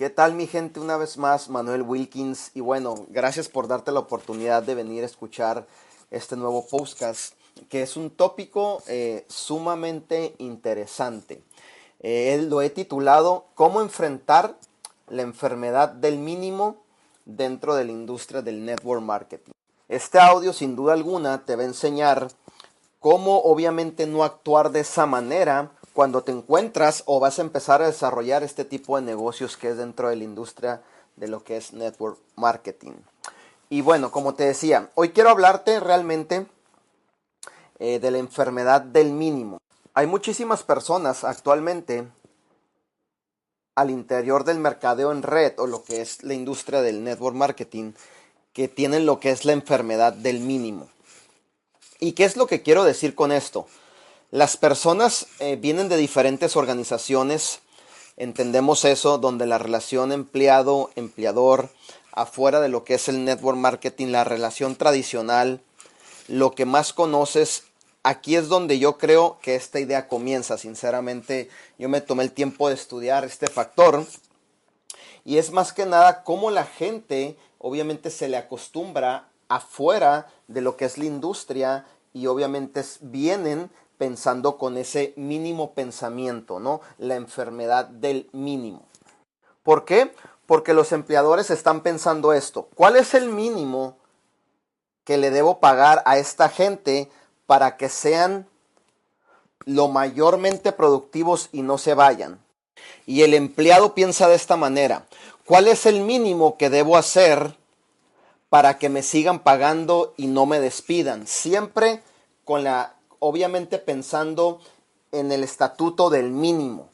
¿Qué tal mi gente? Una vez más, Manuel Wilkins. Y bueno, gracias por darte la oportunidad de venir a escuchar este nuevo podcast, que es un tópico sumamente interesante. Lo he titulado ¿Cómo enfrentar la enfermedad del mínimo dentro de la industria del network marketing? Este audio sin duda alguna te va a enseñar cómo obviamente no actuar de esa manera cuando te encuentras o vas a empezar a desarrollar este tipo de negocios que es dentro de la industria de lo que es network marketing. Y bueno, como te decía, hoy quiero hablarte realmente de la enfermedad del mínimo. Hay muchísimas personas actualmente al interior del mercadeo en red o lo que es la industria del network marketing que tienen lo que es la enfermedad del mínimo. ¿Y qué es lo que quiero decir con esto? Las personas vienen de diferentes organizaciones, entendemos eso, donde la relación empleado-empleador, afuera de lo que es el network marketing, la relación tradicional, lo que más conoces, aquí es donde yo creo que esta idea comienza. Sinceramente, yo me tomé el tiempo de estudiar este factor y es más que nada cómo la gente obviamente se le acostumbra afuera de lo que es la industria y obviamente vienen pensando con ese mínimo pensamiento, ¿no? La enfermedad del mínimo. ¿Por qué? Porque los empleadores están pensando esto. ¿Cuál es el mínimo que le debo pagar a esta gente para que sean lo mayormente productivos y no se vayan? Y el empleado piensa de esta manera. ¿Cuál es el mínimo que debo hacer para que me sigan pagando y no me despidan? Siempre obviamente pensando en el estatuto del mínimo.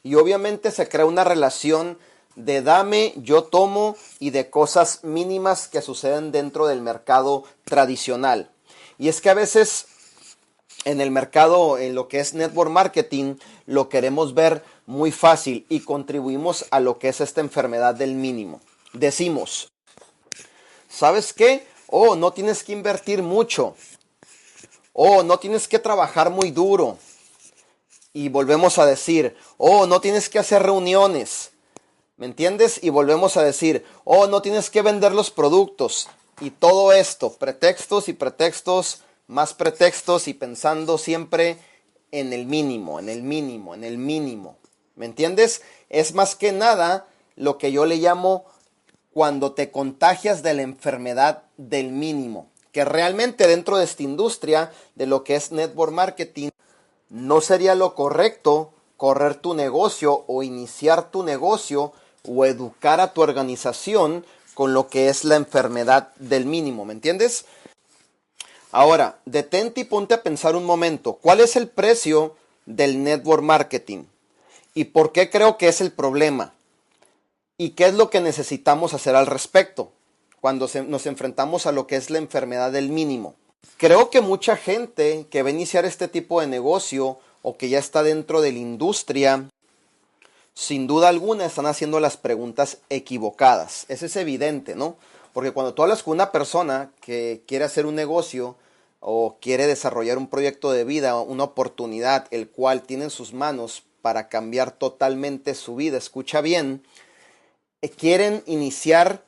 Y obviamente se crea una relación de dame, yo tomo y de cosas mínimas que suceden dentro del mercado tradicional. Y es que a veces en el mercado, en lo que es network marketing, lo queremos ver muy fácil y contribuimos a lo que es esta enfermedad del mínimo. Decimos, ¿sabes qué? Oh, no tienes que invertir mucho. Oh, no tienes que trabajar muy duro. Y volvemos a decir, oh, no tienes que hacer reuniones. ¿Me entiendes? Y volvemos a decir, oh, no tienes que vender los productos. Y todo esto, pretextos y pretextos, más pretextos y pensando siempre en el mínimo, en el mínimo, en el mínimo. ¿Me entiendes? Es más que nada lo que yo le llamo cuando te contagias de la enfermedad del mínimo. Que realmente dentro de esta industria, de lo que es network marketing, no sería lo correcto correr tu negocio o iniciar tu negocio o educar a tu organización con lo que es la enfermedad del mínimo, ¿me entiendes? Ahora, detente y ponte a pensar un momento, ¿cuál es el precio del network marketing? ¿Y por qué creo que es el problema? ¿Y qué es lo que necesitamos hacer al respecto cuando nos enfrentamos a lo que es la enfermedad del mínimo? Creo que mucha gente que va a iniciar este tipo de negocio o que ya está dentro de la industria, sin duda alguna están haciendo las preguntas equivocadas. Eso es evidente, ¿no? Porque cuando tú hablas con una persona que quiere hacer un negocio o quiere desarrollar un proyecto de vida, una oportunidad, el cual tiene en sus manos para cambiar totalmente su vida, escucha bien, quieren iniciar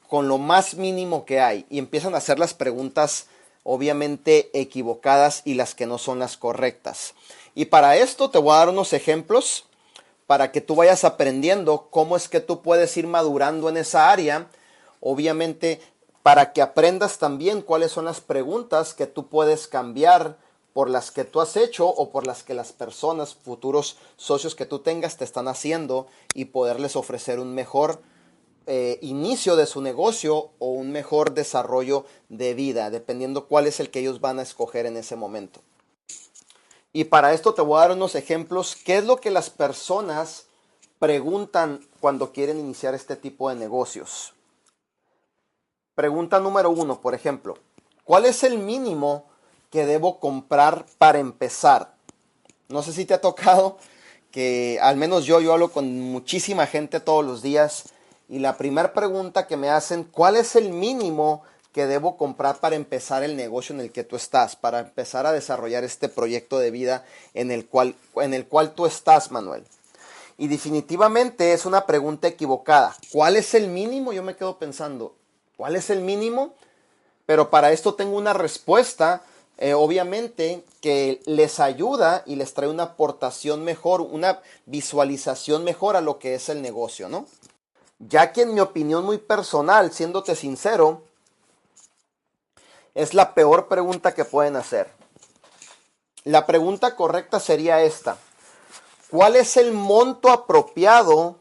con lo más mínimo que hay y empiezan a hacer las preguntas obviamente equivocadas y las que no son las correctas. Y para esto te voy a dar unos ejemplos para que tú vayas aprendiendo cómo es que tú puedes ir madurando en esa área. Obviamente para que aprendas también cuáles son las preguntas que tú puedes cambiar por las que tú has hecho o por las que las personas, futuros socios que tú tengas te están haciendo y poderles ofrecer un mejor inicio de su negocio o un mejor desarrollo de vida, dependiendo cuál es el que ellos van a escoger en ese momento. Y para esto te voy a dar unos ejemplos. ¿Qué es lo que las personas preguntan cuando quieren iniciar este tipo de negocios? Pregunta número 1, por ejemplo, ¿cuál es el mínimo que debo comprar para empezar? No sé si te ha tocado que al menos yo hablo con muchísima gente todos los días y la primera pregunta que me hacen, ¿cuál es el mínimo que debo comprar para empezar el negocio en el que tú estás, para empezar a desarrollar este proyecto de vida en el cual tú estás, Manuel? Y definitivamente es una pregunta equivocada. ¿Cuál es el mínimo? Yo me quedo pensando, ¿cuál es el mínimo? Pero para esto tengo una respuesta, obviamente, que les ayuda y les trae una aportación mejor, una visualización mejor a lo que es el negocio, ¿no? Ya que en mi opinión muy personal, siéndote sincero, es la peor pregunta que pueden hacer. La pregunta correcta sería esta. ¿Cuál es el monto apropiado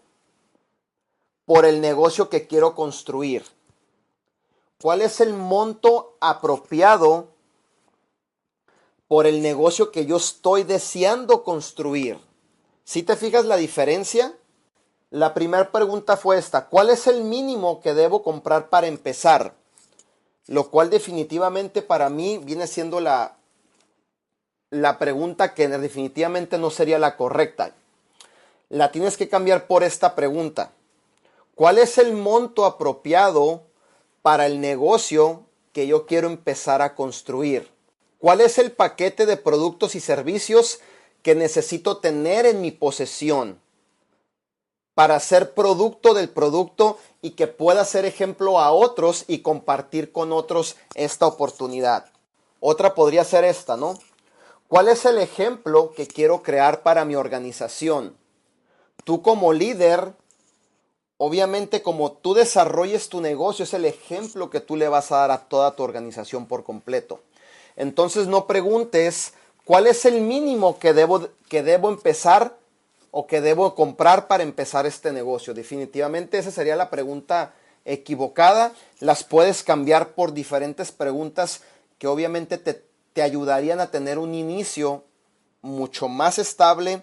por el negocio que quiero construir? ¿Cuál es el monto apropiado por el negocio que yo estoy deseando construir? ¿Sí te fijas la diferencia? La primera pregunta fue esta. ¿Cuál es el mínimo que debo comprar para empezar? Lo cual definitivamente para mí viene siendo la pregunta que definitivamente no sería la correcta. La tienes que cambiar por esta pregunta. ¿Cuál es el monto apropiado para el negocio que yo quiero empezar a construir? ¿Cuál es el paquete de productos y servicios que necesito tener en mi posesión para ser producto del producto y que pueda ser ejemplo a otros y compartir con otros esta oportunidad? Otra podría ser esta, ¿no? ¿Cuál es el ejemplo que quiero crear para mi organización? Tú como líder, obviamente como tú desarrolles tu negocio, es el ejemplo que tú le vas a dar a toda tu organización por completo. Entonces no preguntes cuál es el mínimo que debo empezar o que debo comprar para empezar este negocio. Definitivamente esa sería la pregunta equivocada. Las puedes cambiar por diferentes preguntas que obviamente te ayudarían a tener un inicio mucho más estable,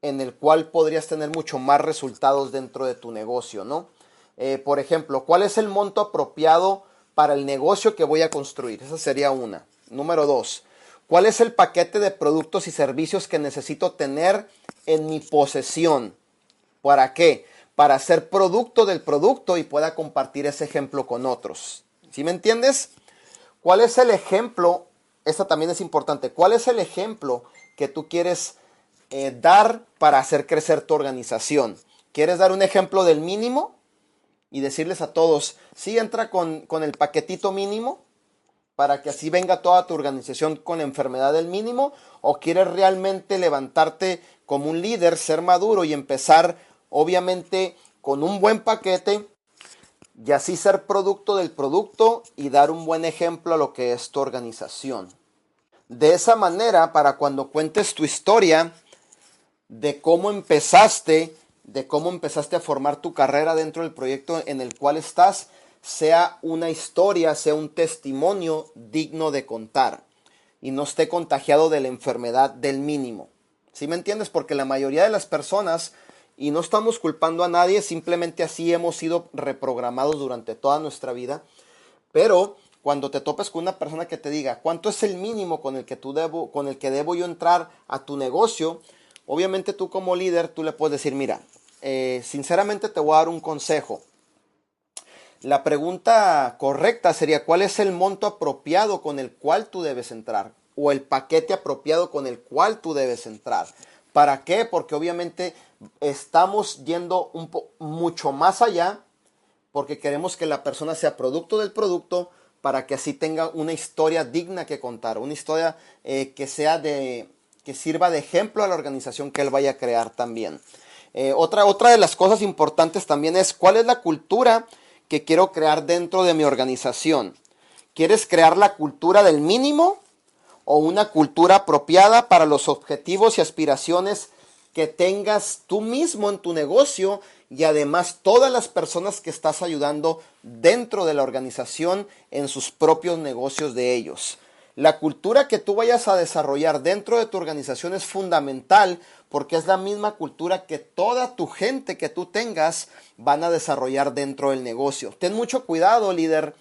en el cual podrías tener mucho más resultados dentro de tu negocio, ¿no? Por ejemplo, ¿cuál es el monto apropiado para el negocio que voy a construir? Esa sería una. Número 2, ¿cuál es el paquete de productos y servicios que necesito tener en mi posesión? ¿Para qué? Para ser producto del producto y pueda compartir ese ejemplo con otros. ¿Sí me entiendes? ¿Cuál es el ejemplo? Esta también es importante. ¿Cuál es el ejemplo que tú quieres dar para hacer crecer tu organización? ¿Quieres dar un ejemplo del mínimo y decirles a todos, sí, entra con el paquetito mínimo para que así venga toda tu organización con la enfermedad del mínimo? ¿O quieres realmente levantarte como un líder, ser maduro y empezar obviamente con un buen paquete y así ser producto del producto y dar un buen ejemplo a lo que es tu organización? De esa manera, para cuando cuentes tu historia de cómo empezaste a formar tu carrera dentro del proyecto en el cual estás, sea una historia, sea un testimonio digno de contar y no esté contagiado de la enfermedad del mínimo. ¿Sí me entiendes? Porque la mayoría de las personas, y no estamos culpando a nadie, simplemente así hemos sido reprogramados durante toda nuestra vida, pero cuando te topes con una persona que te diga cuánto es el mínimo con el que debo yo entrar a tu negocio, obviamente tú como líder, tú le puedes decir, mira, sinceramente te voy a dar un consejo. La pregunta correcta sería, ¿cuál es el monto apropiado con el cual tú debes entrar? O el paquete apropiado con el cual tú debes entrar. ¿Para qué? Porque obviamente estamos yendo mucho más allá, porque queremos que la persona sea producto del producto, para que así tenga una historia digna que contar, una historia que sirva de ejemplo a la organización que él vaya a crear también. Otra de las cosas importantes también es cuál es la cultura que quiero crear dentro de mi organización. ¿Quieres crear la cultura del mínimo o una cultura apropiada para los objetivos y aspiraciones que tengas tú mismo en tu negocio y además todas las personas que estás ayudando dentro de la organización en sus propios negocios de ellos? La cultura que tú vayas a desarrollar dentro de tu organización es fundamental porque es la misma cultura que toda tu gente que tú tengas van a desarrollar dentro del negocio. Ten mucho cuidado, líder,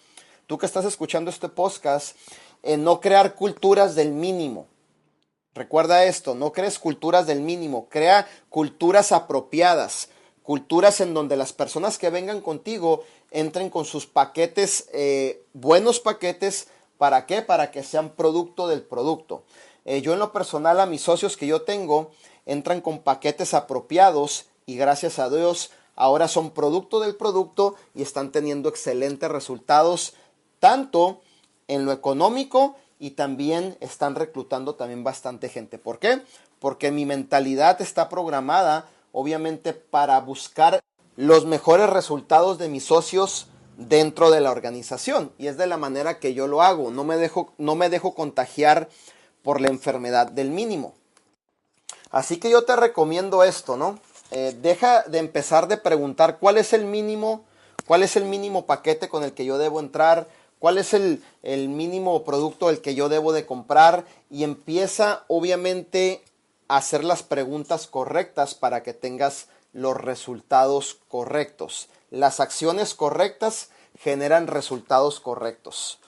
tú que estás escuchando este podcast, en no crear culturas del mínimo. Recuerda esto, no crees culturas del mínimo, crea culturas apropiadas, culturas en donde las personas que vengan contigo entren con sus paquetes, buenos paquetes. ¿Para qué? Para que sean producto del producto. Yo en lo personal a mis socios que yo tengo, entran con paquetes apropiados y gracias a Dios ahora son producto del producto y están teniendo excelentes resultados tanto en lo económico y también están reclutando también bastante gente. ¿Por qué? Porque mi mentalidad está programada obviamente para buscar los mejores resultados de mis socios dentro de la organización y es de la manera que yo lo hago. No me dejo contagiar por la enfermedad del mínimo. Así que yo te recomiendo esto, ¿no? Deja de empezar de preguntar cuál es el mínimo paquete con el que yo debo entrar, cuál es el mínimo producto el que yo debo de comprar y empieza obviamente a hacer las preguntas correctas para que tengas los resultados correctos. Las acciones correctas generan resultados correctos.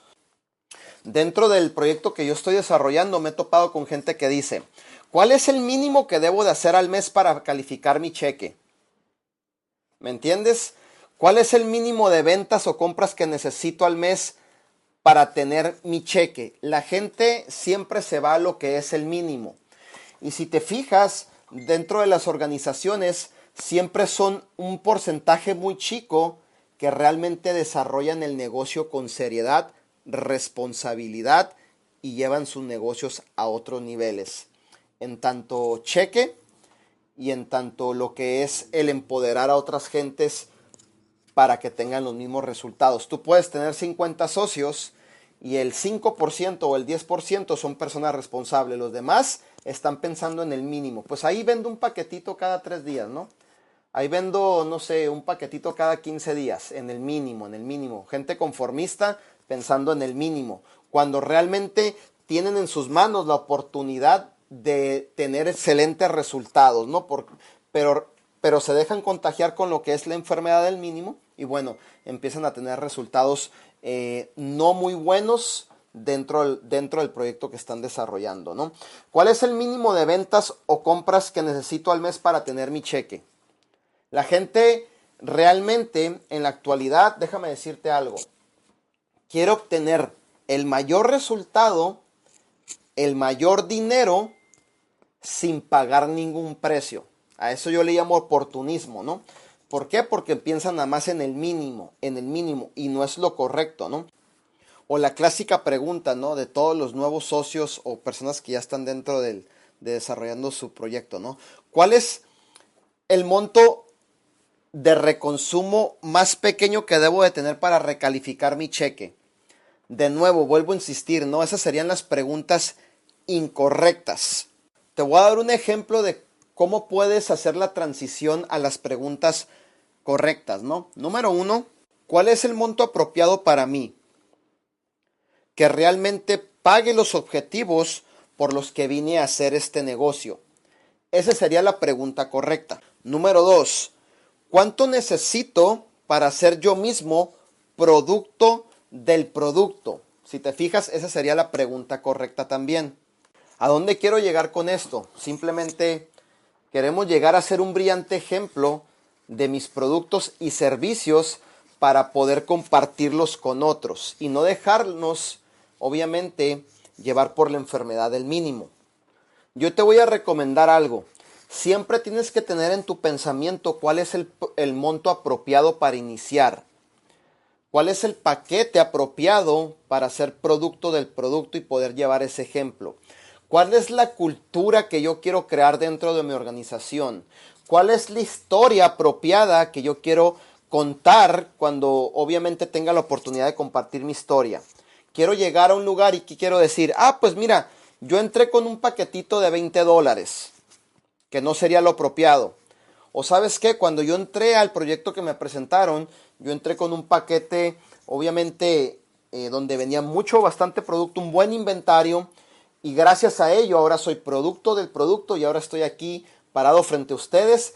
Dentro del proyecto que yo estoy desarrollando me he topado con gente que dice, ¿cuál es el mínimo que debo de hacer al mes para calificar mi cheque? ¿Me entiendes? ¿Cuál es el mínimo de ventas o compras que necesito al mes para tener mi cheque? La gente siempre se va a lo que es el mínimo. Y si te fijas, dentro de las organizaciones siempre son un porcentaje muy chico que realmente desarrollan el negocio con seriedad, responsabilidad y llevan sus negocios a otros niveles. En tanto cheque y en tanto lo que es el empoderar a otras gentes para que tengan los mismos resultados. Tú puedes tener 50 socios y el 5% o el 10% son personas responsables. Los demás están pensando en el mínimo. Pues ahí vendo un paquetito cada 3 días, ¿no? Ahí vendo, no sé, un paquetito cada 15 días, en el mínimo. Gente conformista pensando en el mínimo. Cuando realmente tienen en sus manos la oportunidad de tener excelentes resultados, ¿no? Pero se dejan contagiar con lo que es la enfermedad del mínimo y bueno, empiezan a tener resultados no muy buenos dentro del proyecto que están desarrollando, ¿no? ¿Cuál es el mínimo de ventas o compras que necesito al mes para tener mi cheque? La gente realmente en la actualidad, déjame decirte algo, quiere obtener el mayor resultado, el mayor dinero sin pagar ningún precio. A eso yo le llamo oportunismo, ¿no? ¿Por qué? Porque piensan nada más en el mínimo y no es lo correcto, ¿no? O la clásica pregunta, ¿no? De todos los nuevos socios o personas que ya están dentro de desarrollando su proyecto, ¿no? ¿Cuál es el monto de reconsumo más pequeño que debo de tener para recalificar mi cheque? De nuevo, vuelvo a insistir, ¿no? Esas serían las preguntas incorrectas. Te voy a dar un ejemplo de cómo puedes hacer la transición a las preguntas correctas, ¿no? Número 1, ¿cuál es el monto apropiado para mí? Que realmente pague los objetivos por los que vine a hacer este negocio. Esa sería la pregunta correcta. Número 2, ¿cuánto necesito para ser yo mismo producto del producto? Si te fijas, esa sería la pregunta correcta también. ¿A dónde quiero llegar con esto? Simplemente queremos llegar a ser un brillante ejemplo de mis productos y servicios para poder compartirlos con otros y no dejarnos, obviamente, llevar por la enfermedad del mínimo. Yo te voy a recomendar algo. Siempre tienes que tener en tu pensamiento cuál es el monto apropiado para iniciar. ¿Cuál es el paquete apropiado para ser producto del producto y poder llevar ese ejemplo? ¿Cuál es la cultura que yo quiero crear dentro de mi organización? ¿Cuál es la historia apropiada que yo quiero contar cuando obviamente tenga la oportunidad de compartir mi historia? Quiero llegar a un lugar y quiero decir, pues mira, yo entré con un paquetito de $20, que no sería lo apropiado. O sabes qué, cuando yo entré al proyecto que me presentaron, yo entré con un paquete, obviamente, donde venía bastante producto, un buen inventario, y gracias a ello ahora soy producto del producto y ahora estoy aquí parado frente a ustedes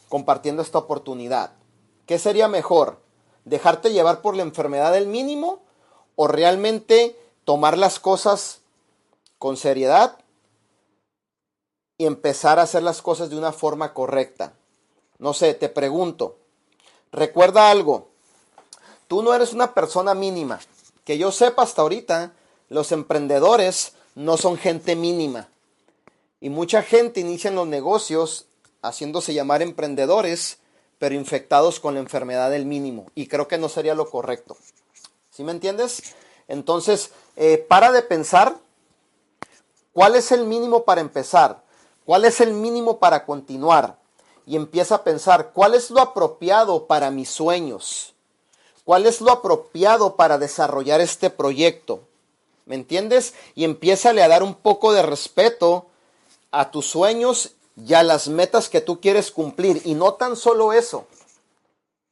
compartiendo esta oportunidad. ¿Qué sería mejor? ¿Dejarte llevar por la enfermedad del mínimo o realmente tomar las cosas con seriedad y empezar a hacer las cosas de una forma correcta? No sé, te pregunto, recuerda algo, tú no eres una persona mínima. Que yo sepa hasta ahorita, los emprendedores no son gente mínima. Y mucha gente inicia en los negocios haciéndose llamar emprendedores, pero infectados con la enfermedad del mínimo. Y creo que no sería lo correcto. ¿Sí me entiendes? Entonces, para de pensar cuál es el mínimo para empezar, cuál es el mínimo para continuar. Y empieza a pensar cuál es lo apropiado para mis sueños, cuál es lo apropiado para desarrollar este proyecto. ¿Me entiendes? Y empiézale a dar un poco de respeto a tus sueños y a las metas que tú quieres cumplir. Y no tan solo eso.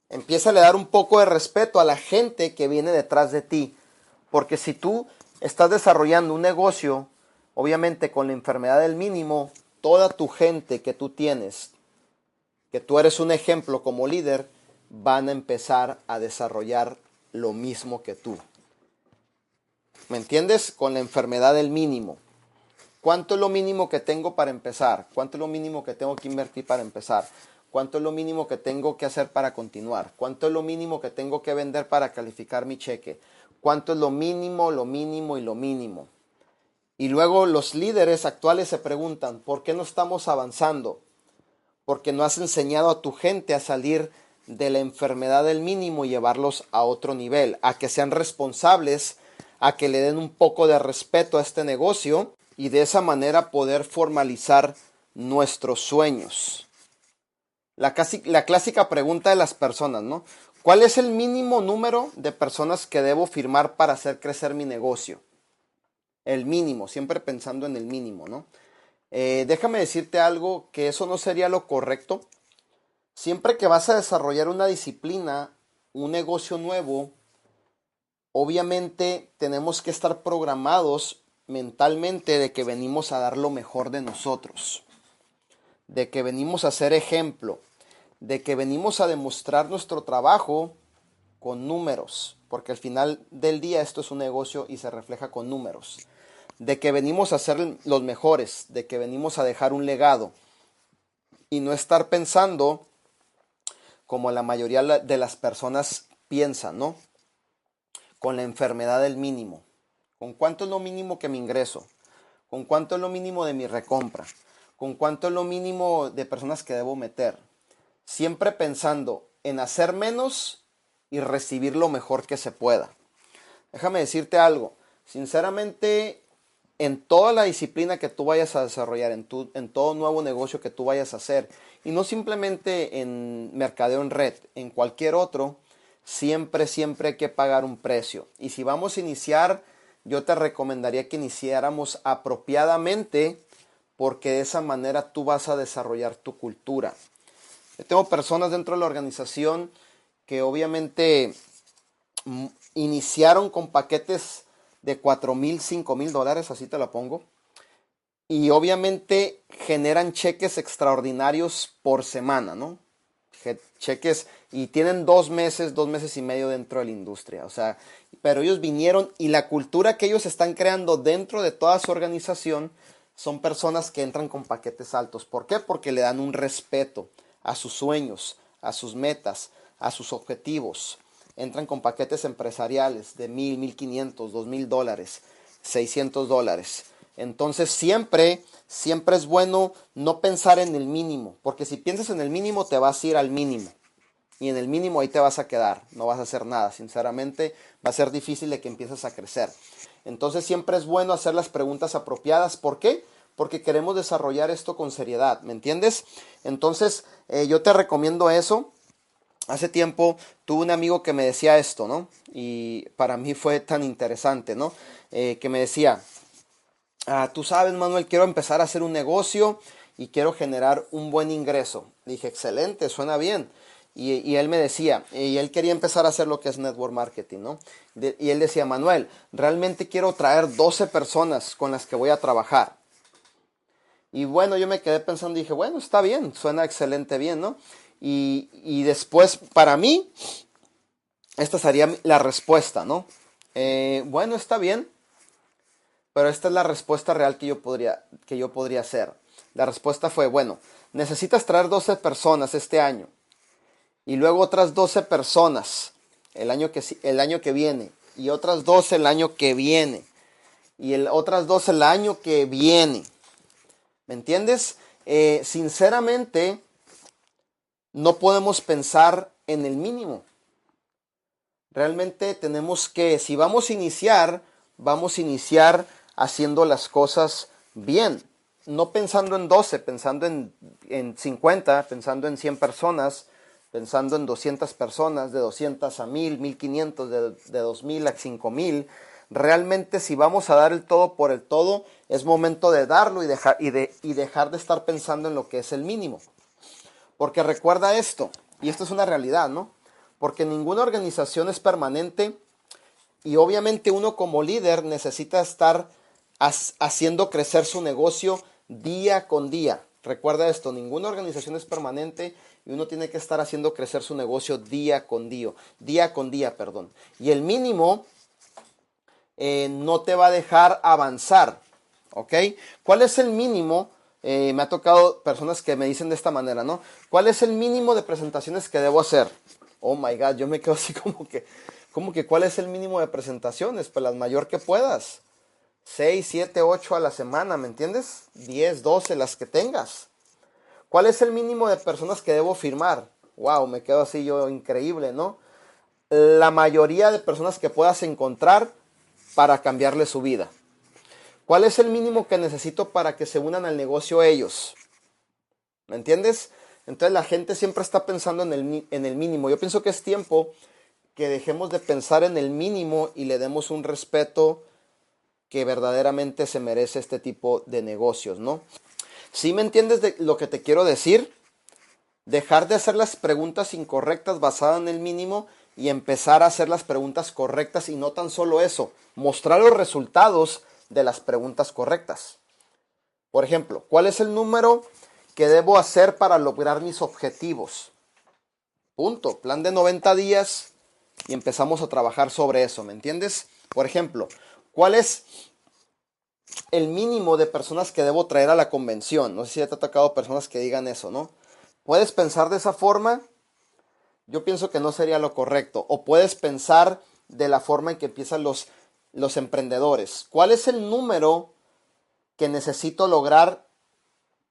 Empiézale a dar un poco de respeto a la gente que viene detrás de ti. Porque si tú estás desarrollando un negocio, obviamente con la enfermedad del mínimo, toda tu gente que tú tienes, que tú eres un ejemplo como líder, van a empezar a desarrollar lo mismo que tú. ¿Me entiendes? Con la enfermedad del mínimo. ¿Cuánto es lo mínimo que tengo para empezar? ¿Cuánto es lo mínimo que tengo que invertir para empezar? ¿Cuánto es lo mínimo que tengo que hacer para continuar? ¿Cuánto es lo mínimo que tengo que vender para calificar mi cheque? ¿Cuánto es lo mínimo, lo mínimo y lo mínimo? Y luego los líderes actuales se preguntan, ¿por qué no estamos avanzando? Porque no has enseñado a tu gente a salir de la enfermedad del mínimo y llevarlos a otro nivel, a que sean responsables, a que le den un poco de respeto a este negocio y de esa manera poder formalizar nuestros sueños. La clásica pregunta de las personas, ¿no? ¿Cuál es el mínimo número de personas que debo firmar para hacer crecer mi negocio? El mínimo, siempre pensando en el mínimo, ¿no? Déjame decirte algo, que eso no sería lo correcto. Siempre que vas a desarrollar una disciplina, un negocio nuevo, obviamente tenemos que estar programados mentalmente de que venimos a dar lo mejor de nosotros, de que venimos a ser ejemplo, de que venimos a demostrar nuestro trabajo con números, porque al final del día esto es un negocio y se refleja con números, de que venimos a ser los mejores, de que venimos a dejar un legado y no estar pensando como la mayoría de las personas piensan, ¿no? Con la enfermedad del mínimo. ¿Con cuánto es lo mínimo que me ingreso? ¿Con cuánto es lo mínimo de mi recompra? ¿Con cuánto es lo mínimo de personas que debo meter? Siempre pensando en hacer menos y recibir lo mejor que se pueda. Déjame decirte algo. Sinceramente, en toda la disciplina que tú vayas a desarrollar, en todo nuevo negocio que tú vayas a hacer, y no simplemente en mercadeo en red, en cualquier otro, siempre hay que pagar un precio. Y si vamos a iniciar, yo te recomendaría que iniciáramos apropiadamente, porque de esa manera tú vas a desarrollar tu cultura. Yo tengo personas dentro de la organización que obviamente iniciaron con paquetes de $4,000, $5,000, así te la pongo. Y obviamente generan cheques extraordinarios por semana, ¿no? Cheques y tienen 2 meses, 2 meses y medio dentro de la industria. O sea, pero ellos vinieron y la cultura que ellos están creando dentro de toda su organización son personas que entran con paquetes altos. ¿Por qué? Porque le dan un respeto a sus sueños, a sus metas, a sus objetivos. Entran con paquetes empresariales de $1,000, $1,500, $2,000, $600. Entonces siempre es bueno no pensar en el mínimo, porque si piensas en el mínimo te vas a ir al mínimo. Y en el mínimo ahí te vas a quedar, no vas a hacer nada. Sinceramente va a ser difícil de que empieces a crecer. Entonces siempre es bueno hacer las preguntas apropiadas. ¿Por qué? Porque queremos desarrollar esto con seriedad, ¿me entiendes? Entonces yo te recomiendo eso. Hace tiempo tuve un amigo que me decía esto, ¿no? Y para mí fue tan interesante, ¿no? Que me decía, tú sabes, Manuel, quiero empezar a hacer un negocio y quiero generar un buen ingreso. Dije, excelente, suena bien. Y él me decía, y él quería empezar a hacer lo que es network marketing, ¿no? Y él decía, Manuel, realmente quiero traer 12 personas con las que voy a trabajar. Y bueno, yo me quedé pensando y dije, bueno, está bien, suena excelente bien, ¿no? Y después, para mí, esta sería la respuesta, ¿no? Bueno, está bien, pero esta es la respuesta real que yo podría hacer. La respuesta fue, bueno, necesitas traer 12 personas este año. Y luego otras 12 personas el año que viene. Y otras 12 el año que viene. Y otras 12 el año que viene. ¿Me entiendes? Sinceramente, no podemos pensar en el mínimo. Realmente tenemos que, si vamos a iniciar haciendo las cosas bien. No pensando en 12, pensando en 50, pensando en 100 personas, pensando en 200 personas, de 200 a 1000, 1500, de 2000 a 5000. Realmente si vamos a dar el todo por el todo, es momento de darlo y dejar de estar pensando en lo que es el mínimo. Porque recuerda esto, y esto es una realidad, ¿no? Porque ninguna organización es permanente y obviamente uno como líder necesita estar haciendo crecer su negocio día con día. Recuerda esto, ninguna organización es permanente y uno tiene que estar haciendo crecer su negocio día con día, perdón. Y el mínimo no te va a dejar avanzar, ¿ok? ¿Cuál es el mínimo? Me ha tocado personas que me dicen de esta manera, ¿no? ¿Cuál es el mínimo de presentaciones que debo hacer? Oh my God, yo me quedo así como que ¿cuál es el mínimo de presentaciones? Pues las mayor que puedas. 6, 7, 8 a la semana, ¿me entiendes? 10, 12, las que tengas. ¿Cuál es el mínimo de personas que debo firmar? Wow, me quedo así yo, increíble, ¿no? La mayoría de personas que puedas encontrar para cambiarle su vida. ¿Cuál es el mínimo que necesito para que se unan al negocio ellos? ¿Me entiendes? Entonces la gente siempre está pensando en el mínimo. Yo pienso que es tiempo que dejemos de pensar en el mínimo y le demos un respeto que verdaderamente se merece este tipo de negocios, ¿no? ¿Sí me entiendes de lo que te quiero decir? Dejar de hacer las preguntas incorrectas basadas en el mínimo y empezar a hacer las preguntas correctas y no tan solo eso, mostrar los resultados de las preguntas correctas. Por ejemplo, ¿cuál es el número que debo hacer para lograr mis objetivos? Punto. Plan de 90 días y empezamos a trabajar sobre eso, ¿me entiendes? Por ejemplo, ¿cuál es el mínimo de personas que debo traer a la convención? No sé si ya te ha tocado personas que digan eso, ¿no? ¿Puedes pensar de esa forma? Yo pienso que no sería lo correcto. O puedes pensar de la forma en que empiezan los emprendedores. ¿Cuál es el número que necesito lograr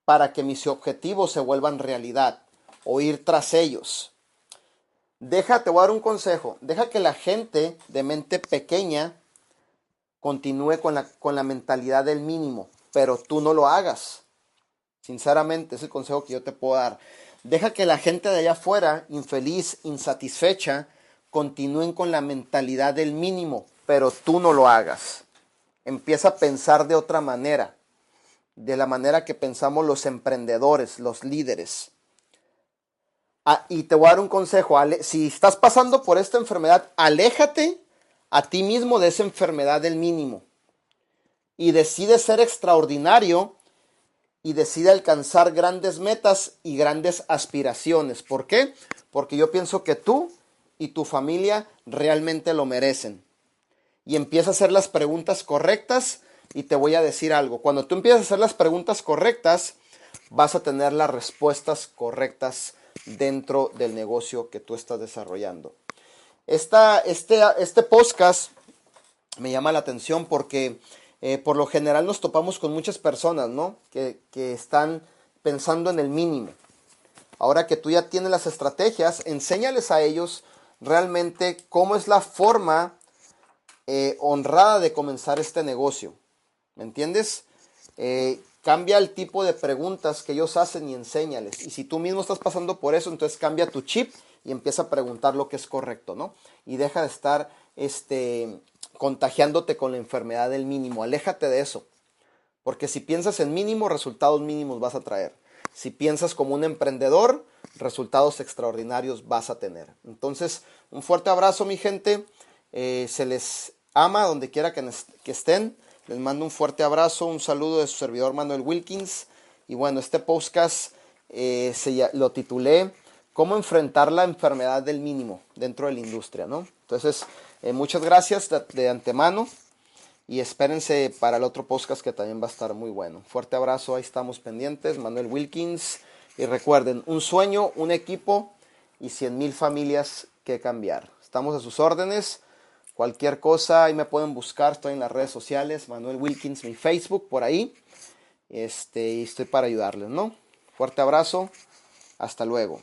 para que mis objetivos se vuelvan realidad? O ir tras ellos. Te voy a dar un consejo. Deja que la gente de mente pequeña continúe con la mentalidad del mínimo, pero tú no lo hagas. Sinceramente, es el consejo que yo te puedo dar. Deja que la gente de allá afuera, infeliz, insatisfecha, continúen con la mentalidad del mínimo, pero tú no lo hagas. Empieza a pensar de otra manera, de la manera que pensamos los emprendedores, los líderes. Y te voy a dar un consejo. Si estás pasando por esta enfermedad, aléjate a ti mismo de esa enfermedad del mínimo y decide ser extraordinario y decide alcanzar grandes metas y grandes aspiraciones. ¿Por qué? Porque yo pienso que tú y tu familia realmente lo merecen. Y empieza a hacer las preguntas correctas y te voy a decir algo. Cuando tú empiezas a hacer las preguntas correctas, vas a tener las respuestas correctas dentro del negocio que tú estás desarrollando. Este podcast me llama la atención porque por lo general nos topamos con muchas personas, ¿no? Que están pensando en el mínimo. Ahora que tú ya tienes las estrategias, enséñales a ellos realmente cómo es la forma honrada de comenzar este negocio. ¿Me entiendes? Cambia el tipo de preguntas que ellos hacen y enséñales. Y si tú mismo estás pasando por eso, entonces cambia tu chip y empieza a preguntar lo que es correcto, ¿no? Y deja de estar contagiándote con la enfermedad del mínimo. Aléjate de eso. Porque si piensas en mínimo, resultados mínimos vas a traer. Si piensas como un emprendedor, resultados extraordinarios vas a tener. Entonces, un fuerte abrazo, mi gente. Se les ama donde quiera que estén. Les mando un fuerte abrazo, un saludo de su servidor Manuel Wilkins. Y bueno, este podcast lo titulé ¿Cómo enfrentar la enfermedad del mínimo dentro de la industria?, ¿no? Entonces, muchas gracias de antemano y espérense para el otro podcast que también va a estar muy bueno. Fuerte abrazo, ahí estamos pendientes. Manuel Wilkins. Y recuerden, un sueño, un equipo y 100,000 familias que cambiar. Estamos a sus órdenes. Cualquier cosa, ahí me pueden buscar, estoy en las redes sociales, Manuel Wilkins, mi Facebook, por ahí. y estoy para ayudarles, ¿no? Fuerte abrazo, hasta luego.